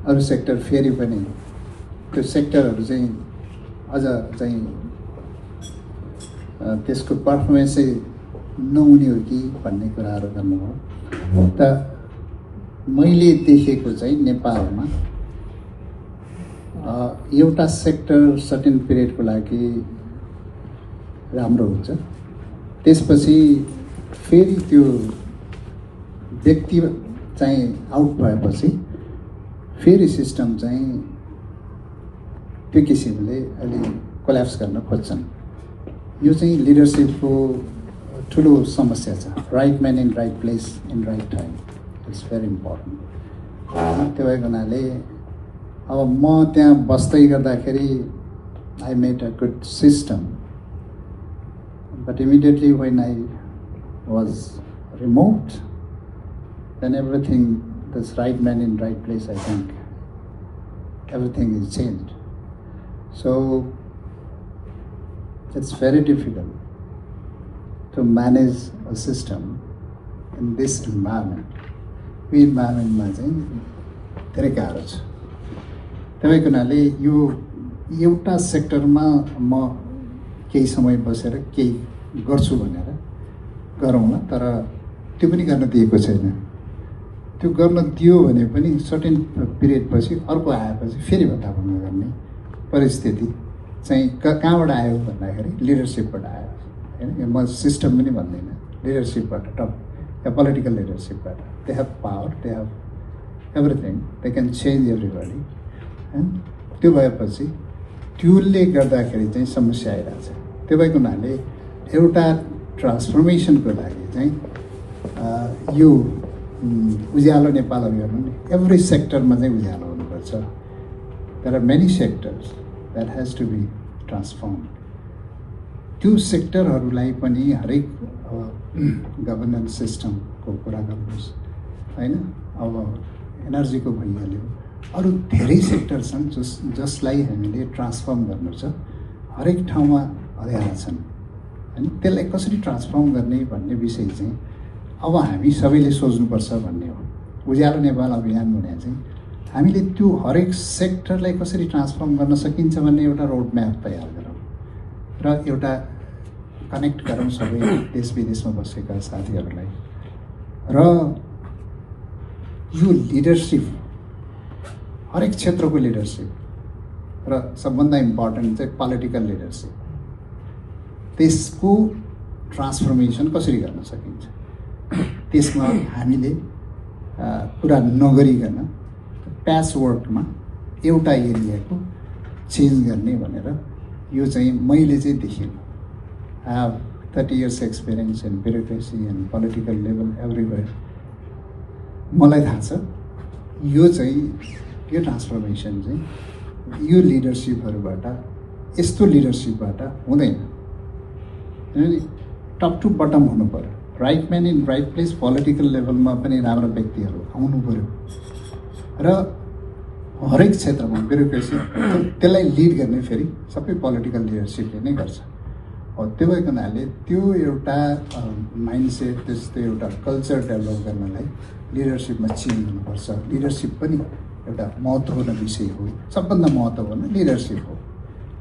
अरू सेक्टर फेरि पनि त्यो सेक्टरहरू चाहिँ अझ चाहिँ त्यसको पर्फर्मेन्स चाहिँ नहुने हो कि भन्ने कुराहरू गर्नुभयो। त मैले देखेको चाहिँ नेपालमा एउटा सेक्टर सर्टेन पिरियडको लागि राम्रो हुन्छ, त्यसपछि फेरि त्यो व्यक्ति चाहिँ आउट भएपछि फेरि सिस्टम चाहिँ त्यो किसिमले अलि कोल्याप्स गर्न खोज्छन्। यो चाहिँ लिडरसिपको ठुलो समस्या छ। राइट म्यान in right place in right time it's very important. त्यो भएको हुनाले अब म त्यहाँ बस्दै गर्दाखेरि I made a good system, but immediately when I was remote then everything, this right man in right place, I think everything is changed. So it's very difficult to manage a system in this environment. यो इन्भाइरोमेन्टमा चाहिँ धेरै गाह्रो छ। त्यसैको हुनाले यो एउटा सेक्टरमा म केही समय बसेर केही गर्छु भनेर गरौँला, तर त्यो पनि गर्न दिएको छैन। त्यो गर्न दियो भने पनि सर्टेन पिरियड पछि अर्को आएपछि फेरि भत्ताभङ्ग गर्ने परिस्थिति चाहिँ कहाँबाट आयो भन्दाखेरि लिडरसिपबाट आयो होइन। म सिस्टम पनि भन्दिनँ, लिडरसिपबाट, टप या पोलिटिकल लिडरसिपबाट। They have power, they have everything, they can change everybody होइन। त्यो भएपछि त्यसले गर्दाखेरि चाहिँ समस्या आइरहेको छ। त्यो भएको हुनाले एउटा ट्रान्सफर्मेसनको लागि चाहिँ यो उज्यालो नेपाल अभियान एभ्री सेक्टरमा चाहिँ उज्यालो हुनुपर्छ। There are many sectors that has to be transform. त्यो सेक्टरहरूलाई पनि हरेक गभर्नेन्स सिस्टमको कुरा गर्नुहोस् होइन। अब एनर्जीको भइहाल्यो, अरू धेरै सेक्टर छन् जसलाई हामीले ट्रान्सफर्म गर्नु छ। हरेक ठाउँमा अँध्यारा छन् होइन। त्यसलाई कसरी ट्रान्सफर्म गर्ने भन्ने विषय चाहिँ अब हामी सबैले सोच्नुपर्छ भन्ने हो। उज्यालो नेपाल अभियान भने चाहिँ हामीले त्यो हरेक सेक्टरलाई कसरी ट्रान्सफर्म गर्न सकिन्छ भन्ने एउटा रोड म्याप तयार गरौँ र एउटा कनेक्ट गरौँ सबै देश विदेशमा बसेका साथीहरूलाई। र यो लिडरसिप, हरेक क्षेत्रको लिडरसिप र सबभन्दा इम्पोर्टेन्ट चाहिँ पोलिटिकल लिडरसिप, त्यसको ट्रान्सफर्मेसन कसरी गर्न सकिन्छ त्यसमा हामीले पुरा नगरिकन प्याच वर्कमा एउटा एरियाको चेन्ज गर्ने भनेर यो चाहिँ मैले चाहिँ देखेँ। I have 30 years experience in bureaucracy end political level everywhere. मलाई थाहा छ यो चाहिँ यो ट्रान्सफर्मेसन चाहिँ यो लिडरसिपहरूबाट, यस्तो लिडरसिपबाट हुँदैन। टप टु बटम हुनु पर्यो। राइट म्यान इन राइट प्लेस पोलिटिकल लेभलमा पनि राम्रो व्यक्तिहरू आउनु पर्यो र हरेक क्षेत्रमा ब्युरोक्रेसी त्यसलाई लिड गर्ने फेरि सबै पोलिटिकल लिडरसिपले नै गर्छ। त्यो भएको हुनाले त्यो एउटा माइन्डसेट, त्यस्तो एउटा कल्चर डेभलप गर्नलाई लिडरसिपमा चेन्ज हुनुपर्छ। लिडरसिप पनि एउटा महत्त्वपूर्ण विषय हो। सबभन्दा महत्त्वपूर्ण लिडरसिप हो।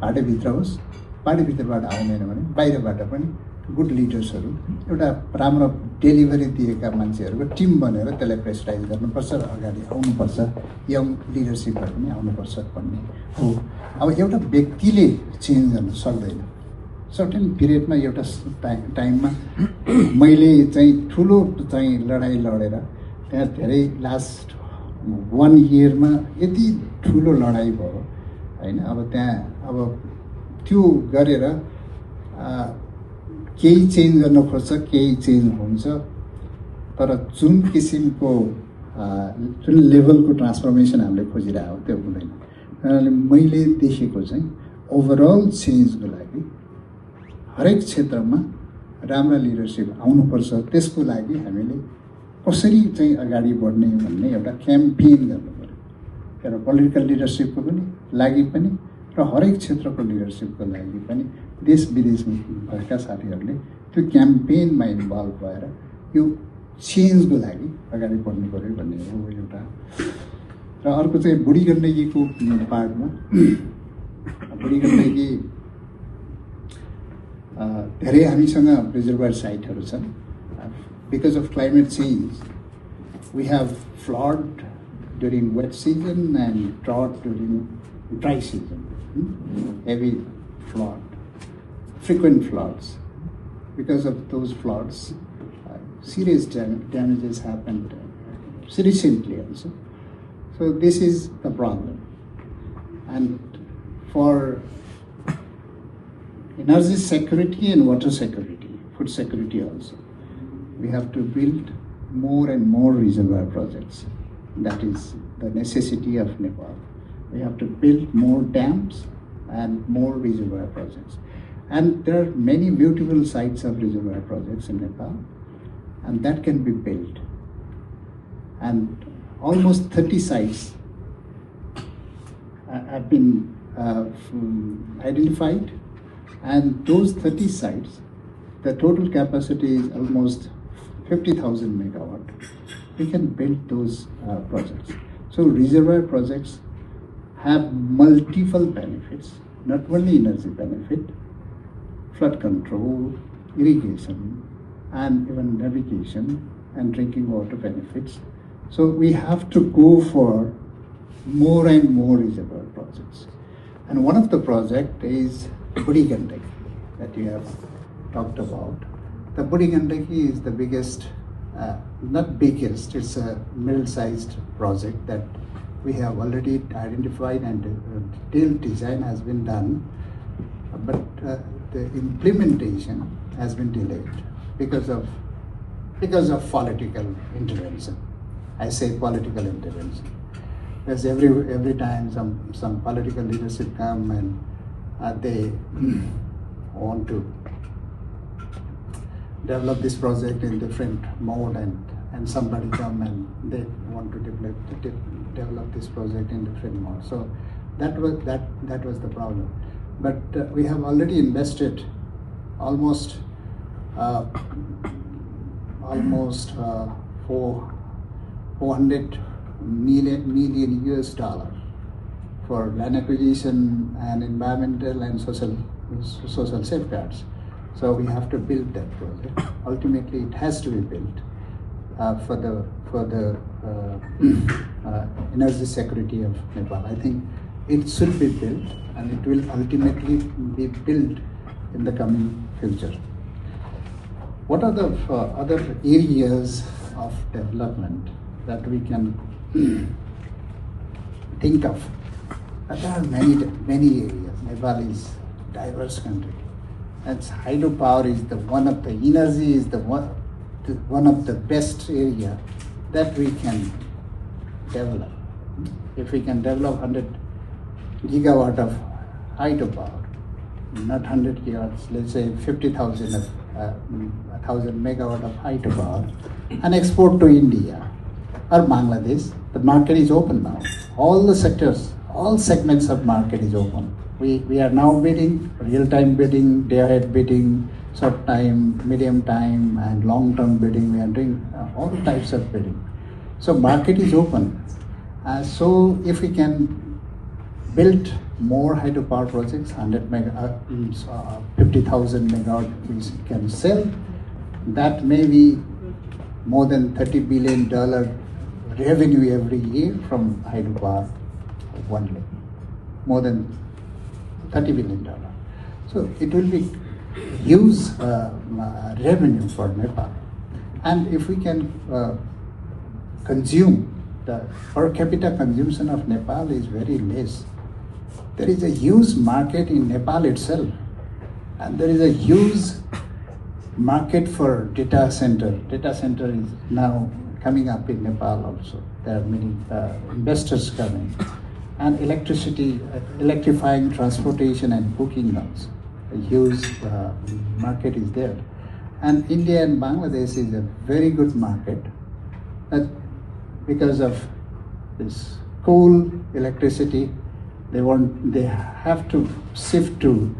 पार्टीभित्र होस्, पार्टीभित्रबाट आउँदैन भने बाहिरबाट पनि गुड लिडर्सहरू, एउटा राम्रो डेलिभरी दिएका मान्छेहरूको टिम बनेर त्यसलाई प्रेसराइज गर्नुपर्छ र अगाडि आउनुपर्छ। यङ लिडरसिपहरू पनि आउनुपर्छ भन्ने हो। अब एउटा व्यक्तिले चेन्ज गर्न सक्दैन। सर्टेन पिरियडमा एउटा टाइममा मैले चाहिँ ठुलो चाहिँ लडाइँ लडेर त्यहाँ धेरै लास्ट 1 yearमा यति ठुलो लडाइँ भयो होइन। अब त्यहाँ अब त्यो गरेर केही चेन्ज गर्न खोज्छ, केही चेन्ज हुन्छ, तर जुन किसिमको जुन लेभलको ट्रान्सफर्मेसन हामीले खोजिरहेको त्यो हुँदैन। मैले देखेको चाहिँ ओभरअल चेन्जको लागि हरेक क्षेत्रमा राम्रा लिडरसिप आउनुपर्छ। त्यसको लागि हामीले कसरी चाहिँ अगाडि बढ्ने भन्ने एउटा क्याम्पेन गर्नु पर्यो। एउटा पोलिटिकल लिडरसिपको पनि लागि पनि र हरेक क्षेत्रको लिडरसिपको लागि पनि देश विदेशमा भएका साथीहरूले त्यो क्याम्पेनमा इन्भल्भ भएर यो चेन्जको लागि अगाडि बढ्नु पऱ्यो भन्ने हो एउटा। र अर्को चाहिँ बुढी गण्डकीको पार्टमा बुढी गण्डकी धेरै हामीसँग रिजर्भर साइटहरू छन्। Because of climate change we have flood during wet season and drought during dry season, heavy flood, frequent floods. Because of those floods, serious damages happened recently also. So this is the problem. And for energy security and water security, food security also, we have to build more and more reservoir projects. That is the necessity of Nepal. We have to build more dams and more reservoir projects. And there are many beautiful sites of reservoir projects in Nepal, and that can be built. And almost 30 sites have been identified, and those 30 sites, the total capacity is almost 50,000 megawatt. We can build those projects. So reservoir projects have multiple benefits, not only energy benefit, flood control, irrigation, and even navigation and drinking water benefits. So we have to go for more and more reservoir projects. And one of the project is Budi Gandaki that you have talked about. The Budi Gandaki is the biggest, not biggest, it's a middle-sized project that we have already identified and detailed design has been done, but the implementation has been delayed because of political intervention. I say political intervention because every time some political leadership come and they want to develop this project in different mode, and somebody come and they want to develop this project in different mode. So that was the problem. But we have already invested almost 400 million US dollar for land acquisition and environmental and social safeguards. So we have to build that project. Ultimately, it has to be built for the energy security of Nepal. I think it should be built, and it will ultimately be built in the coming future. What are the other areas of development that we can think of? There are many areas. Nepal is a diverse country. And hydropower is one of the best area that we can develop. If we can develop 100 gigawatt of hydropower, not 100 gigawatts, let's say 50,000 of 1,000 megawatt of hydropower, and export to India or Bangladesh, the market is open now. All the sectors, all segments of market is open. We are now bidding, real-time bidding, day-ahead bidding, short time, medium time, and long-term bidding. We are doing all types of bidding. So market is open. So if we can build more hydropower projects, 50,000 megawatt we can sell, that may be more than $30 billion revenue every year from hydropower only. More than $30 billion. So it will be huge revenue for Nepal. And if we can consume, the per capita consumption of Nepal is very less. There is a huge market in Nepal itself, and there is a huge market for data center. Data center is now coming up in Nepal also. There are many investors coming. And electrifying transportation and booking also. A huge market is there. And India and Bangladesh is a very good market because of this coal electricity. They have to shift to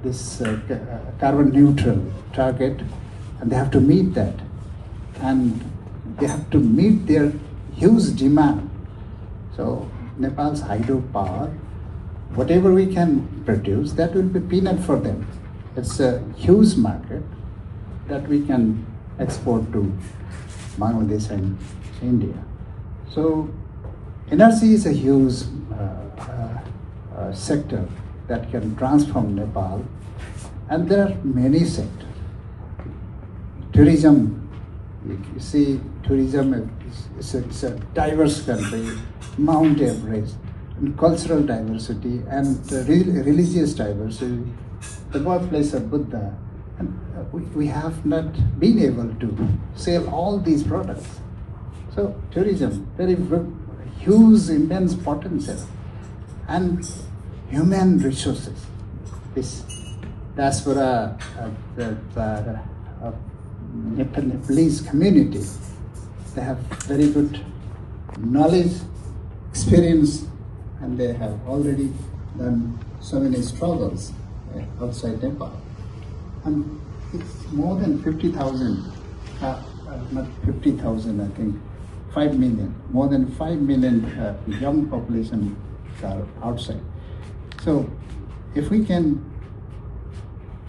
this carbon neutral target, and they have to meet that. and they have to meet their huge demand. So Nepal's hydropower, whatever we can produce, that will be peanut for them. It's a huge market that we can export to Bangladesh and India. So energy is a huge sector that can transform Nepal, and there are many sectors. Tourism, you see, tourism is a diverse country, Mount Everest, and cultural diversity and religious diversity, the birthplace of Buddha. And we have not been able to sell all these products. So tourism, very huge, immense potential. And human resources. This diaspora, Nepalese community, they have very good knowledge, experience, and they have already done so many struggles outside Nepal. And it's more than 50,000, not 50,000, I think, 5 million, more than 5 million young population are outside. So if we can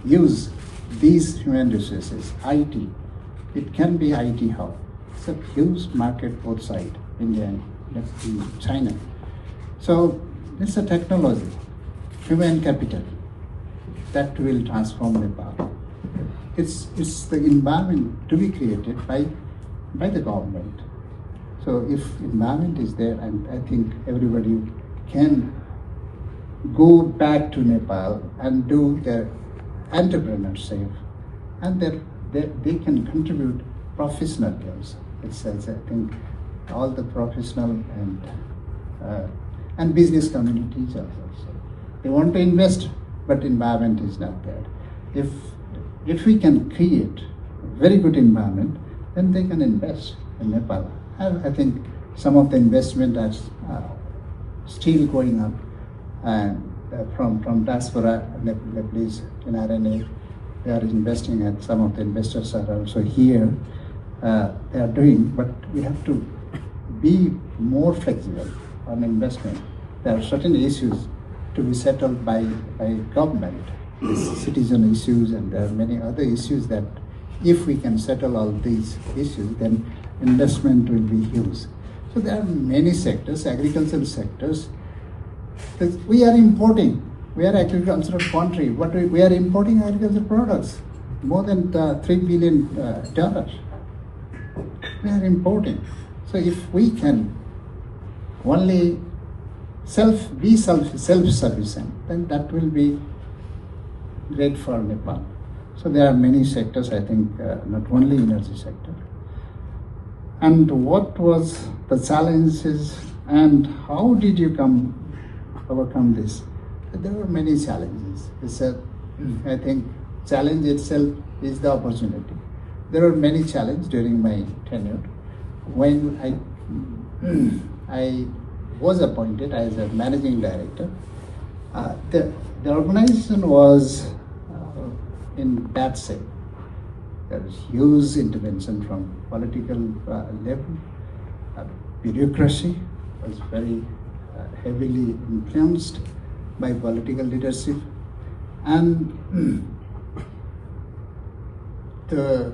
use these human resources, IT, it can be IT hub. It's a huge market both sides, India and China. So it's a technology, human capital that will transform Nepal. It's the environment to be created by the government. So if environment is there, and I think everybody can go back to Nepal and do their entrepreneurship, and they can contribute professionally also. It says, I think, all the professional and business communities also. They want to invest, but environment is not there. If we can create a very good environment, then they can invest in Nepal. I think some of the investment are still going on, and from diaspora, Nepalese in RNA, they are investing, and some of the investors are also here. They are doing, but we have to be more flexible on investment. There are certain issues to be settled by government, citizen issues, and there are many other issues that if we can settle all these issues, then investment will be huge. So there are many sectors, agricultural sectors. We are importing. We are agricultural country, but we are importing agricultural products, more than $3 billion. We are importing. So if we can only be self-sufficient, then that will be great for Nepal. So there are many sectors, I think, not only energy sector. And what was the challenges, and how did you overcome this? There were many challenges. I think challenge itself is the opportunity. There were many challenges during my tenure. When I was appointed as a managing director, the organization was in bad shape. There was huge intervention from political level. Bureaucracy was very heavily influenced by political leadership, and the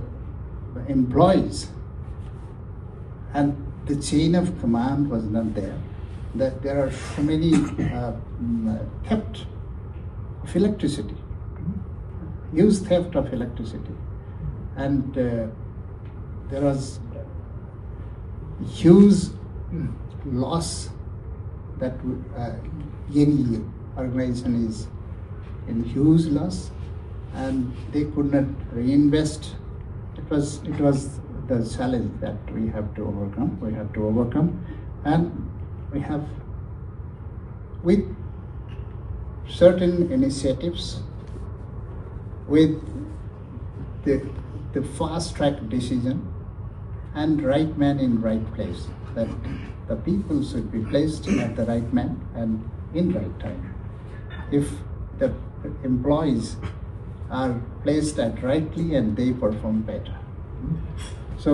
employees and the chain of command was not there. That there are so many theft of electricity, huge theft of electricity, and there was huge loss that any organization is in huge loss, and they could not reinvest. It was the challenge that we have to overcome. And we have, with certain initiatives, with the fast track decision and right man in right place, that the people should be placed at the right man and in right time. If the employees are placed at rightly, and they perform better. So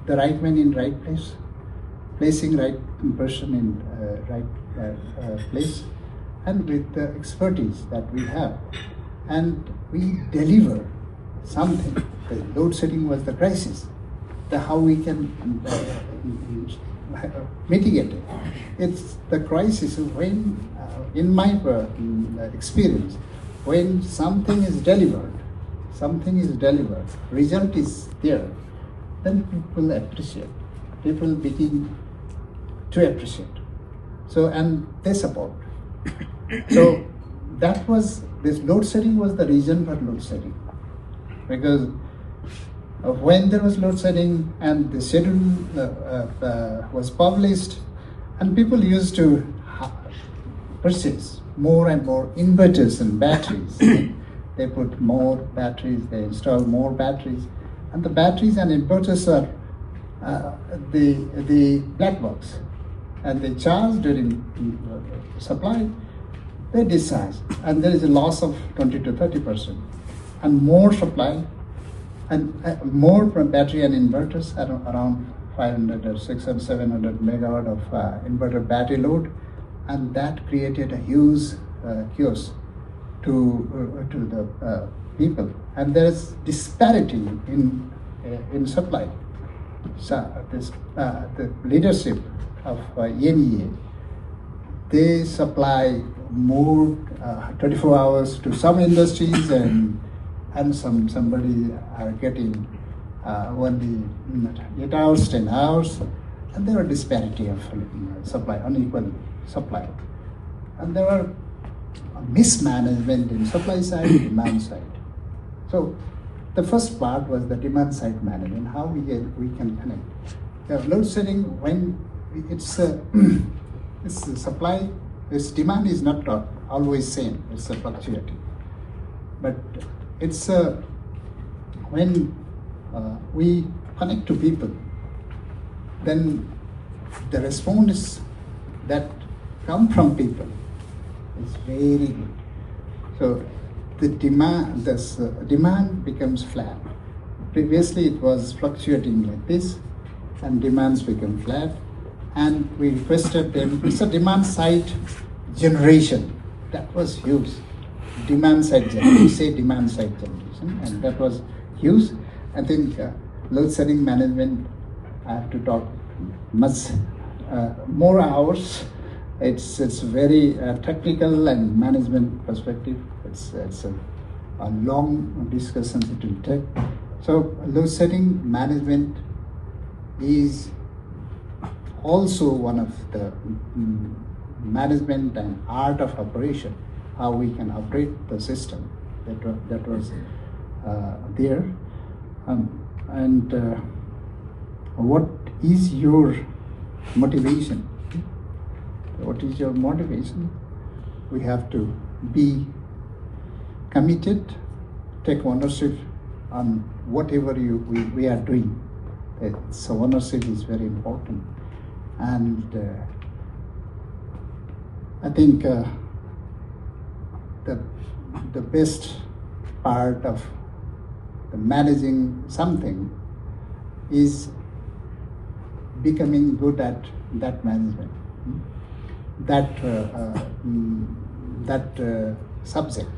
the right man in right place, placing right person in right place, and with the expertise that we have, and we deliver something. The load setting was the crisis. How we can mitigate it. It's the crisis when, in my experience, when something is delivered, result is there, then people appreciate. People begin to appreciate. So, and they support. So that was, this load setting was the reason for load setting. Because when there was load setting and the schedule was published, and people used to purchase more and more inverters and batteries. They put more batteries, they install more batteries, and the batteries and inverters are the black box, and they charge during supply, they discharge, and there is a loss of 20 to 30%, and more supply, and more battery and inverters, around 500 or 600, 700 megawatt of inverter battery load, and that created a huge chaos to the people, and there is disparity in supply. So the leadership of NEA, they supply more 24 hours to some industries, and somebody are getting only 8 hours, 10 hours, and there are disparity of supply, unequal supply, and there are mismanagement in supply side, demand side. So the first part was the demand side management, how we can connect. The load setting, when it's a supply, this demand is not always same, it's a fluctuating. But it's when we connect to people, then the response that come from people is very good. So the demand becomes flat. Previously it was fluctuating like this, and demands become flat, and we requested them, it's a demand side generation. That was huge. Demand side generation, we say demand side generation, and that was huge. I think load setting management, I have to talk much more hours. It's very technical and management perspective. It's a long discussion it will take. So load setting management is also one of the management and art of operation, how we can operate the system that was there. And what is your motivation? What is your motivation? We have to be committed, take ownership on whatever we are doing. So ownership is very important. And I think the best part of managing something is becoming good at that management, that subject.